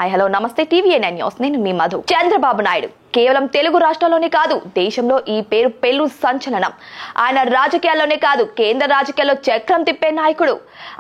Hi hello నమస్తే TVNN news నేను మీ మధు. చంద్రబాబు నాయుడు కేవలం తెలుగు రాష్ట్రాల్లోనే కాదు దేశంలో ఈ పేరు పెళ్లు సంచలనం. ఆయన రాజకీయాల్లోనే కాదు కేంద్ర రాజకీయాల్లో చక్రం తిప్పే నాయకుడు.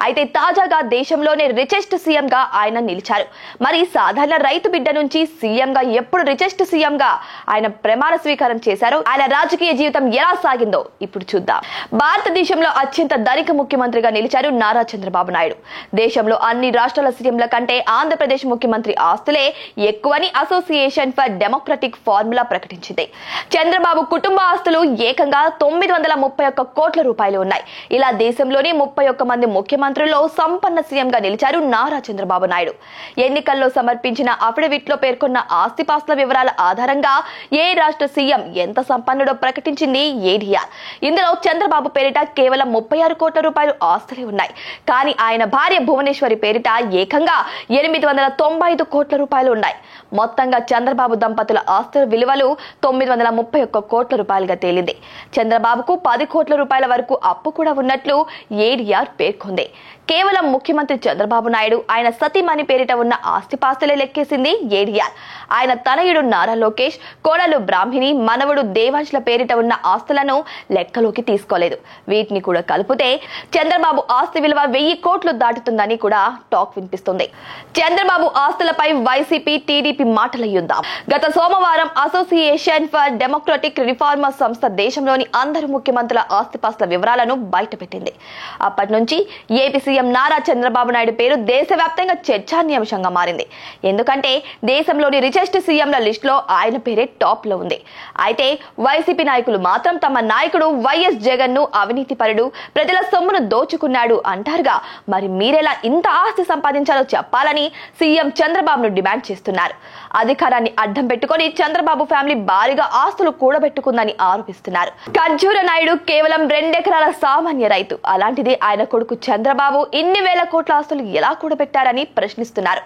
అయితే తాజాగా దేశంలోనే రిచెస్ట్ సీఎం గా ఆయన నిలిచారు. మరి సాధారణ రైతు బిడ్డ నుంచి సీఎం గా ఎప్పుడు రిచెస్ట్ సీఎం గా ఆయన ప్రమాణ స్వీకారం చేశారు, ఆయన రాజకీయ జీవితం ఎలా సాగిందో ఇప్పుడు చూద్దాం. భారతదేశంలో అత్యంత ధనిక ముఖ్యమంత్రిగా నిలిచారు నారా చంద్రబాబు నాయుడు. దేశంలో అన్ని రాష్ట్రాల సీఎంల కంటే ఆంధ్రప్రదేశ్ ముఖ్యమంత్రి ఆస్తులే ఎక్కువని అసోసియేషన్ ఫర్ డెమోక్రటిక్ ఫార్ములా ప్రకటించింది. చంద్రబాబు కుటుంబ ఆస్తులు ఏకంగా 931 కోట్ల రూపాయలు ఉన్నాయి. ఇలా దేశంలోని 31 మంది ముఖ్యమంత్రుల్లో సంపన్న సీఎం గా నిలిచారు నారా చంద్రబాబు నాయుడు. ఎన్నికల్లో సమర్పించిన అఫిడవిట్ లో పేర్కొన్న ఆస్తిపాస్తుల వివరాల ఆధారంగా ఏ రాష్ట్ర సీఎం ఎంత సంపన్నుడో ప్రకటించింది ADR. ఇందులో చంద్రబాబు పేరిట కేవలం 36 కోట్ల రూపాయలు ఆస్తులే ఉన్నాయి. కానీ ఆయన భార్య భువనేశ్వరి పేరిట ఏకంగా 895 కోట్ల రూపాయలు ఉన్నాయి. మొత్తంగా చంద్రబాబు దంపతుల ఆస్తుల విలువలు 931 కోట్ల రూపాయలుగా తేలింది. చంద్రబాబుకు 10 కోట్ల రూపాయల వరకు అప్పు కూడా ఉన్నట్లు ADR పేర్కొంది. కేవలం ముఖ్యమంత్రి చంద్రబాబు నాయుడు ఆయన సతీమణి పేరిట ఉన్న ఆస్తిపాస్తులే లెక్కేసింది ADR. ఆయన తనయుడు నారా లోకేష్, కోడలు బ్రాహ్మిణి, మనవడు దేవాంశ్ల పేరిట ఉన్న ఆస్తులను లెక్కలోకి తీసుకోలేదు. వీటిని కూడా కలిపితే చంద్రబాబు ఆస్తి విలువ 1000 కోట్లు దాటుతుందని కూడా టాక్ వినిపిస్తుంది. చంద్రబాబు ఆస్తులపై వైసీపీ టీడీపీ మాటల యుద్ధం. గత సోమవారం అసోసియేషన్ ఫర్ డెమోక్రటిక్ రిఫార్మర్స్ సంస్థ దేశంలోని అందరు ముఖ్యమంత్రుల ఆస్తిపాస్తుల వివరాలను బయటపెట్టింది. అప్పటి నుంచి ఏపీ సీఎం నారా చంద్రబాబు నాయుడు పేరు దేశవ్యాప్తంగా చర్చానీయాంశంగా మారింది. ఎందుకంటే దేశంలోని రిచెస్ట్ సీఎంల లిస్ట్ లో ఆయన పేరే టాప్ లో ఉంది. అయితే వైసీపీ నాయకులు మాత్రం తమ నాయకుడు వైఎస్ జగన్ ను అవినీతి పరుడు, ప్రజల సొమ్మును దోచుకున్నాడు అంటారుగా. మరి మీరెలా ఇంత ఆస్తి సంపాదించాలో చెప్పాలని సీఎం చంద్రబాబును డిమాండ్ చేస్తున్నారు. అధికారాన్ని అడ్డం పెట్టుకుని చంద్రబాబు ఫ్యామిలీ భారీగా ఆస్తులు కూడబెట్టుకుందని ఆరోపిస్తున్నారు. ఖర్జూర నాయుడు కేవలం 2 ఎకరాల సామాన్య రైతు. అలాంటిది ఆయన కొడుకు చంద్రబాబు ఇన్ని వేల కోట్ల ఆస్తులు ఎలా కూడబెట్టారని ప్రశ్నిస్తున్నారు.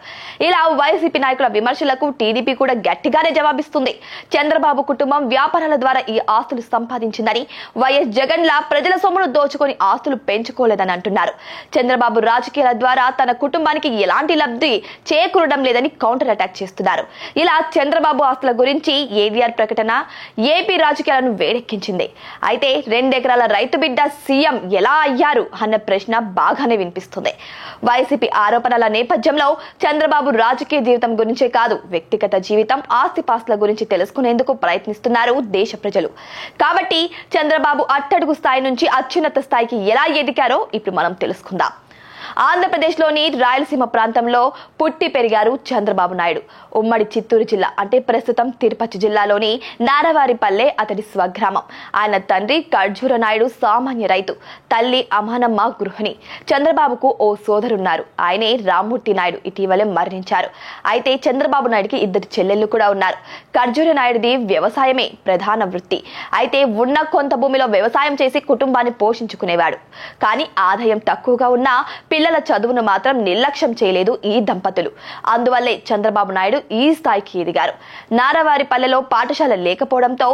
ఇలా వైసీపీ నాయకుల విమర్శలకు టీడీపీ కూడా గట్టిగానే జవాబిస్తుంది. చంద్రబాబు కుటుంబం వ్యాపారాల ద్వారా ఈ ఆస్తులు సంపాదించిందని, వైఎస్ జగన్ లా ప్రజల సొమ్మును దోచుకొని ఆస్తులు పెంచుకోలేదని అంటున్నారు. చంద్రబాబు రాజకీయాల ద్వారా తన కుటుంబానికి ఎలాంటి లబ్ధి చేకూరడం లేదని కౌంటర్ అటాక్ చేస్తున్నారు. ఇలా చంద్రబాబు ఆస్తుల గురించి ADR ప్రకటన ఏపీ రాజకీయాలను వేడెక్కించింది. అయితే 2 ఎకరాల రైతు బిడ్డ సీఎం ఎలా అయ్యారు అన్న ప్రశ్న బాగానే వినిపిస్తుంది. వైసీపీ ఆరోపణల నేపథ్యంలో చంద్రబాబు రాజకీయ జీవితం గురించే కాదు వ్యక్తిగత జీవితం, ఆస్తిపాస్తుల గురించి తెలుసుకునేందుకు ప్రయత్నిస్తున్నారు దేశ ప్రజలు. కాబట్టి చంద్రబాబు అట్టడుగు స్థాయి నుంచి అత్యున్నత స్థాయికి ఎలా ఎదిగారో ఇప్పుడు మనం తెలుసుకుందాం. ఆంధ్రప్రదేశ్లోని రాయలసీమ ప్రాంతంలో పుట్టి పెరిగారు చంద్రబాబు నాయుడు. ఉమ్మడి చిత్తూరు జిల్లా అంటే ప్రస్తుతం తిరుపతి జిల్లాలోని నారవారిపల్లె అతడి స్వగ్రామం. ఆయన తండ్రి ఖర్జూర నాయుడు సామాన్య రైతు, తల్లి అమానమ్మ గృహిణి. చంద్రబాబుకు ఓ సోదరున్నారు. ఆయనే రామ్మూర్తి నాయుడు ఇటీవలే మరణించారు. అయితే చంద్రబాబు నాయుడుకి 2 చెల్లెళ్లు కూడా ఉన్నారు. ఖర్జూర నాయుడిది వ్యవసాయమే ప్రధాన వృత్తి. అయితే ఉన్న కొంత భూమిలో వ్యవసాయం చేసి కుటుంబాన్ని పోషించుకునేవాడు. కానీ ఆదాయం తక్కువగా ఉన్నా పిల్లల చదువును మాత్రం నిర్లక్ష్యం చేయలేదు ఈ దంపతులు. అందువల్లే చంద్రబాబు నాయుడు ఈ స్థాయికి ఎదిగారు. నారవారిపల్లెలో పాఠశాల లేకపోవడంతో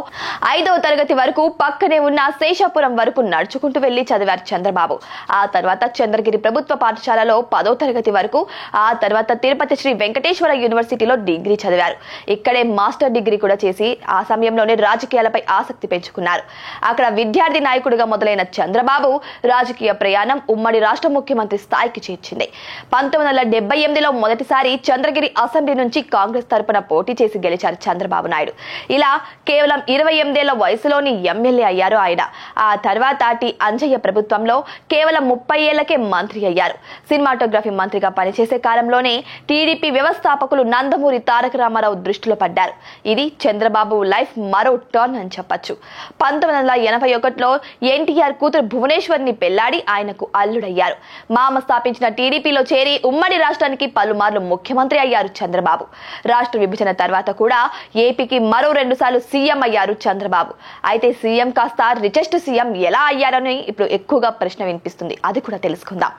5వ తరగతి వరకు పక్కనే ఉన్న శేషాపురం వరకు నడుచుకుంటూ వెళ్లి చదివారు చంద్రబాబు. ఆ తర్వాత చంద్రగిరి ప్రభుత్వ పాఠశాలలో 10వ తరగతి వరకు, ఆ తర్వాత తిరుపతి శ్రీ వెంకటేశ్వర యూనివర్సిటీలో డిగ్రీ చదివారు. ఇక్కడే మాస్టర్ డిగ్రీ కూడా చేసి ఆ సమయంలోనే రాజకీయాలపై ఆసక్తి పెంచుకున్నారు. అక్కడ విద్యార్థి నాయకుడిగా మొదలైన చంద్రబాబు రాజకీయ ప్రయాణం ఉమ్మడి రాష్ట్ర ముఖ్యమంత్రి స్థాయికి చేర్చింది. 1978లో మొదటిసారి చంద్రగిరి అసెంబ్లీ నుంచి కాంగ్రెస్ తరపున పోటీ చేసి గెలిచారు చంద్రబాబు నాయుడు. ఇలా కేవలం 28 వయసులోని ఎమ్మెల్యే అయ్యారు ఆయన. ఆ తర్వాత అంజయ్య ప్రభుత్వంలో కేవలం 30 ఏళ్లకే మంత్రి అయ్యారు. సినిమాటోగ్రఫీ మంత్రిగా పనిచేసే కాలంలోనే టీడీపీ వ్యవస్థాపకులు నందమూరి తారక రామారావు దృష్టిలో పడ్డారు. ఇది చంద్రబాబు లైఫ్ మరో టర్న్ అని చెప్పొచ్చు. 1981లో ఎన్టీఆర్ కూతురు భువనేశ్వర్ని పెళ్లాడి ఆయనకు అల్లుడయ్యారు. మామ స్థాపించిన టీడీపీలో చేరి ఉమ్మడి రాష్ట్రానికి పలుమార్లు ముఖ్యమంత్రి అయ్యారు చంద్రబాబు. రాష్ట్ర విభజన తర్వాత కూడా ఏపీకి మరో 2 సార్లు సీఎం అయ్యారు చంద్రబాబు. అయితే సీఎం కాస్త రిచెస్ట్ సీఎం ఎలా అయ్యారని ఇప్పుడు ఎక్కువగా ప్రశ్న వినిపిస్తుంది. అది కూడా తెలుసుకుందాం.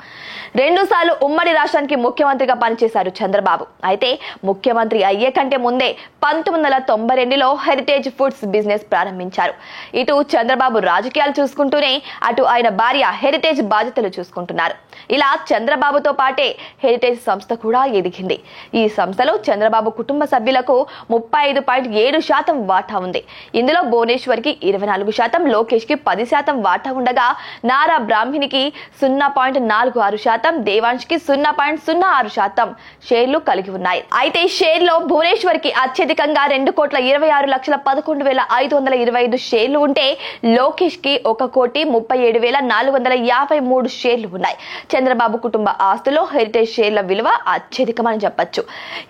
2 సార్లు ఉమ్మడి రాష్ట్రానికి ముఖ్యమంత్రిగా పనిచేశారు చంద్రబాబు. అయితే ముఖ్యమంత్రి అయ్యే కంటే ముందే 1992లో హెరిటేజ్ ఫుడ్స్ బిజినెస్ ప్రారంభించారు. ఇటు చంద్రబాబు రాజకీయాలు చూసుకుంటూనే అటు ఆయన భార్య హెరిటేజ్ బాధ్యతలు చూసుకుంటున్నారు. ఇలా చంద్రబాబుతో పాటే హెరిటేజ్ సంస్థ కూడా ఎదిగింది. ఈ సంస్థలో చంద్రబాబు కుటుంబ సభ్యులకు 35.7% వాటా ఉంది. ఇందులో భువనేశ్వర్కి 24%, లోకేష్ కి 10% వాటా ఉండగా నారా బ్రాహ్మణికి 0.46%, దేవాంశ్ కి 0.06% షేర్లు కలిగి ఉన్నాయి. అయితే షేర్లో భువనేశ్వర్ కి అత్యధికంగా 2,26,11,525 షేర్లు ఉంటే లోకేష్ కి 1,37,453 షేర్లు ఉన్నాయి. చంద్రబాబు కుటుంబ ఆస్తులో హెరిటేజ్ షేర్ల విలువ అత్యధికమని చెప్పొచ్చు.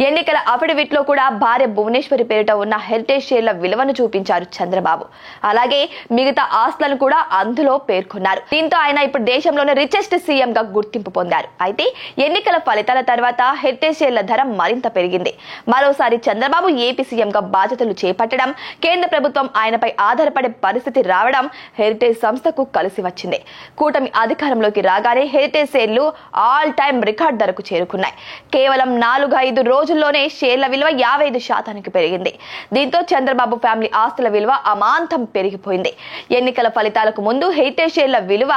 ఎన్నికల అఫిడవిట్ లో కూడా భార్య భువనేశ్వరి పేరిట ఉన్న హెరిటేజ్ షేర్ల విలువను చూపించారు చంద్రబాబు. అలాగే మిగతా ఆస్తులను కూడా అందులో పేర్కొన్నారు. దీంతో ఆయన ఇప్పుడు దేశంలోనే రిచెస్ట్ సీఎం గా గుర్తింపు పొందారు. అయితే ఎన్నికల ఫలితాల తర్వాత హెరిటేజ్ షేర్ల ధర మరింత పెరిగింది. మరోసారి చంద్రబాబు ఏపీ సీఎం గా బాధ్యతలు చేపట్టడం, కేంద్ర ప్రభుత్వం ఆయనపై ఆధారపడే పరిస్థితి రావడం హెరిటేజ్ సంస్థకు కలిసి వచ్చింది. కూటమి అధికారంలోకి రాగానే హెరిటేజ్ షేర్లు ఆల్ టైమ్ రికార్డ్ ధరకు చేరుకున్నాయి. కేవలం 4-5 రోజుల్లోనే షేర్ల విలువ 55% పెరిగింది. దీంతో చంద్రబాబు ఫ్యామిలీ ఆస్తుల విలువ అమాంతం పెరిగిపోయింది. ఎన్నికల ఫలితాలకు ముందు హెరిటేజ్ షేర్ల విలువ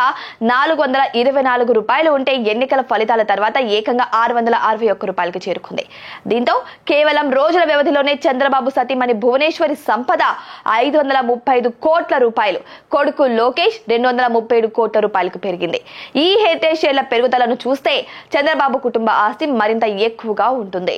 ₹424 ఉంటే ఎన్నికల ఫలితాల తర్వాత ఏకంగా ₹661 చేరుకుంది. దీంతో కేవలం రోజుల వ్యవధిలోనే చంద్రబాబు సతీమణి భువనేశ్వరి సంపద ₹535 కోట్ల, కొడుకు లోకేష్ ₹237 కోట్ల పెరిగింది. ఈ హెరిటేజ్ షేర్ల పెరుగుదలను చూస్తే చంద్రబాబు కుటుంబ ఆస్తి మరింత ఎక్కువగా ఉంటుంది.